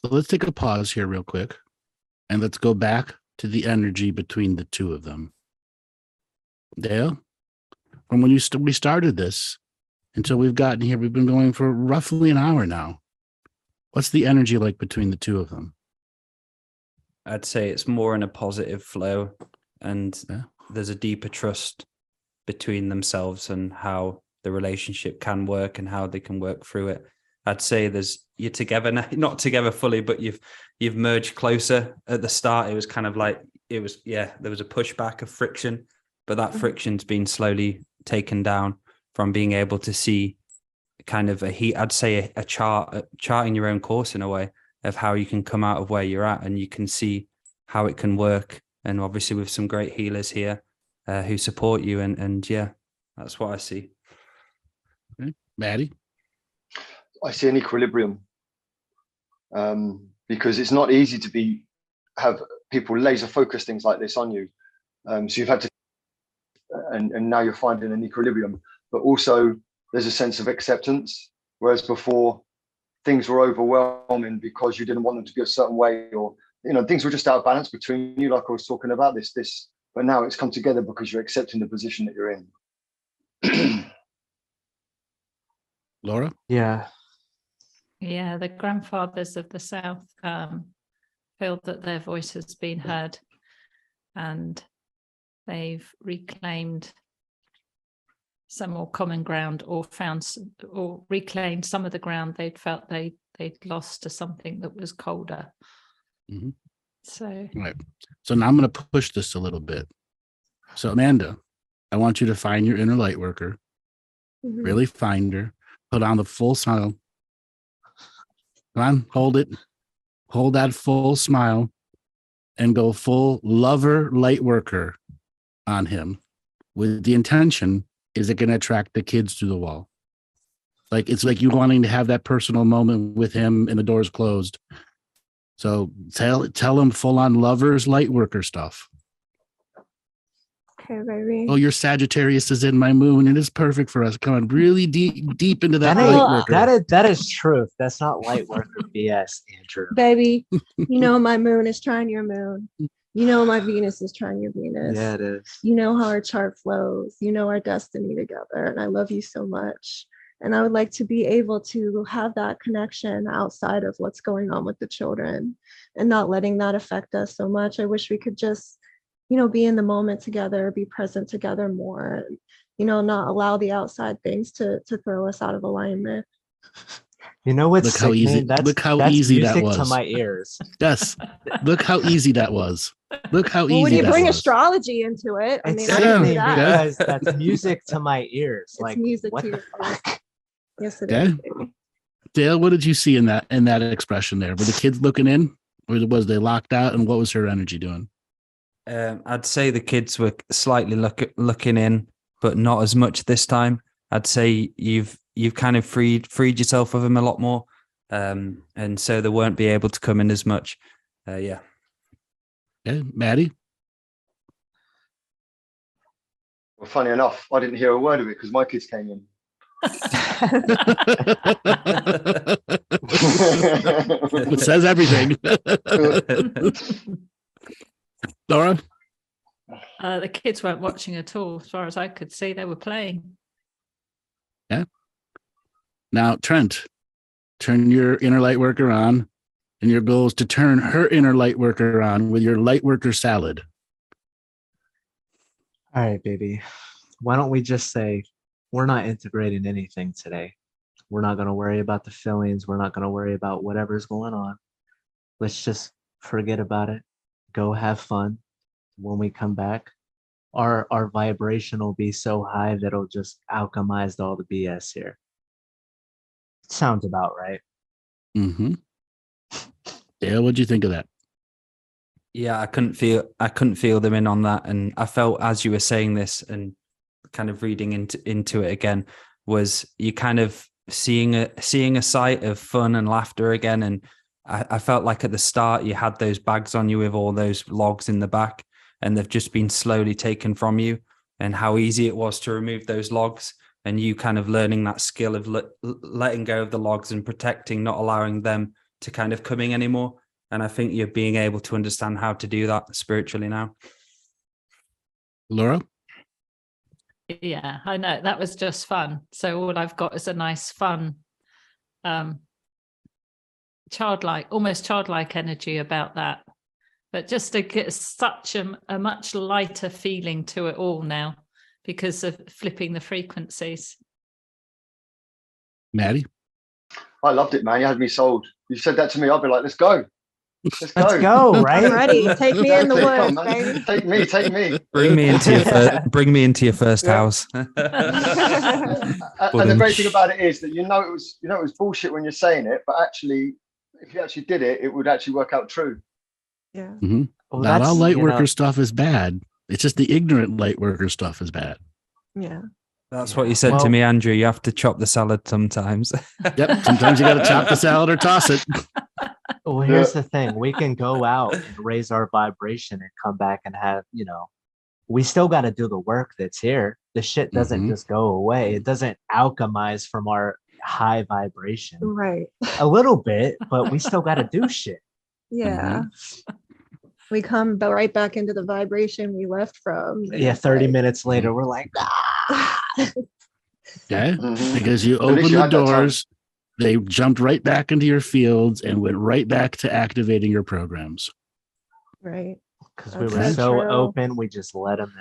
So let's take a pause here real quick and let's go back to the energy between the two of them. Dale, from when we started this until we've gotten here, we've been going for roughly an hour now. What's the energy like between the two of them? I'd say it's more in a positive flow, and there's a deeper trust between themselves and how the relationship can work and how they can work through it. I'd say you're together now, not together fully, but you've merged closer. At the start, it was kind of like there was a pushback of friction, but that friction's been slowly taken down from being able to see kind of I'd say a charting your own course in a way of how you can come out of where you're at, and you can see how it can work. And obviously with some great healers here who support you, and that's what I see. Okay. Maddie? I see an equilibrium, because it's not easy to have people laser focus things like this on you. So you've had to, and now you're finding an equilibrium, but also there's a sense of acceptance. Whereas before things were overwhelming because you didn't want them to be a certain way, or, things were just out of balance between you. Like I was talking about this, but now it's come together because you're accepting the position that you're in. Laura? Yeah, the grandfathers of the South feel that their voice has been heard, and they've reclaimed some more common ground, or reclaimed some of the ground they'd felt they'd lost to something that was colder. Mm-hmm. So right. So now I'm going to push this a little bit. So Amanda, I want you to find your inner light worker. Mm-hmm. Really find her. Put on the full smile. Come on, hold it. Hold that full smile and go full lover light worker on him with the intention, is it going to attract the kids to the wall? Like, it's like you wanting to have that personal moment with him and the door's closed. So tell him full on lovers light worker stuff. Okay, baby. Oh, your Sagittarius is in my moon and it's perfect for us. Come on, really deep into that light worker. That is truth. That's not light worker BS, Andrew. Baby, my moon is trying your moon. My Venus is trying your Venus. Yeah, it is. How our chart flows. Our destiny together. And I love you so much. And I would like to be able to have that connection outside of what's going on with the children and not letting that affect us so much. I wish we could just, be in the moment together, be present together more, not allow the outside things to throw us out of alignment. What's look how easy, look how easy that was to my ears. Yes. Look how easy that was. Look how easy. When you bring was. Astrology into it, I mean, because that's music to my ears. It's music to your ears. Yes, it is. Baby. Dale, what did you see in that expression there? Were the kids looking in, or was they locked out? And what was her energy doing? I'd say the kids were slightly looking in, but not as much this time. I'd say you've kind of freed yourself of them a lot more, and so they won't be able to come in as much. Yeah, Maddie. Well, funny enough, I didn't hear a word of it because my kids came in. It says everything. Laura? The kids weren't watching at all. As far as I could see, they were playing. Yeah. Now, Trent, turn your inner light worker on, and your goal is to turn her inner light worker on with your light worker salad. All right, baby. Why don't we just say we're not integrating anything today? We're not going to worry about the feelings. We're not going to worry about whatever's going on. Let's just forget about it. Go have fun. When we come back, our vibration will be so high that it'll just alchemize all the BS here. Sounds about right. Mm-hmm. Dale, what'd you think of that? Yeah, I couldn't feel them in on that, and I felt as you were saying this and kind of reading into it again, was you kind of seeing a sight of fun and laughter again. And I felt like at the start you had those bags on you with all those logs in the back, and they've just been slowly taken from you, and how easy it was to remove those logs, and you kind of learning that skill of letting go of the logs and protecting, not allowing them to kind of coming anymore. And I think you're being able to understand how to do that spiritually now. Laura? Yeah, I know, that was just fun. So all I've got is a nice fun childlike, almost childlike energy about that, but just to get such a much lighter feeling to it all now because of flipping the frequencies. Maddie? I loved it, man. You had me sold. You said that to me, I'll be like, let's go. Let's go. Let's go, right? I'm ready. Take me in the Take- woods, come, man. baby. Take me. Bring me into your bring me into your first Yeah. house. And the great thing about it is that it was bullshit when you're saying it, but actually, if you actually did it, it would actually work out true. Yeah. Well, Not all that's, light you worker know, stuff is bad. It's just the ignorant light worker stuff is bad. Yeah. That's what you said to Well- me, Andrew. You have to chop the salad sometimes. Yep. Sometimes you got to chop the salad or toss it. well, here's the thing. We can go out and raise our vibration and come back and have, we still got to do the work that's here. The shit doesn't Mhm. just go away. It doesn't alchemize from our high vibration. Right. A little bit, but we still got to do shit. Yeah. We come right back into the vibration we left from. and Yeah, it's 30 like, minutes later, we're like, Okay. Mhm. Because you At least opened you the had that time. doors, they jumped right back into your fields and went right back to activating your programs. Right. because we That's were so so true. open, we just let them in.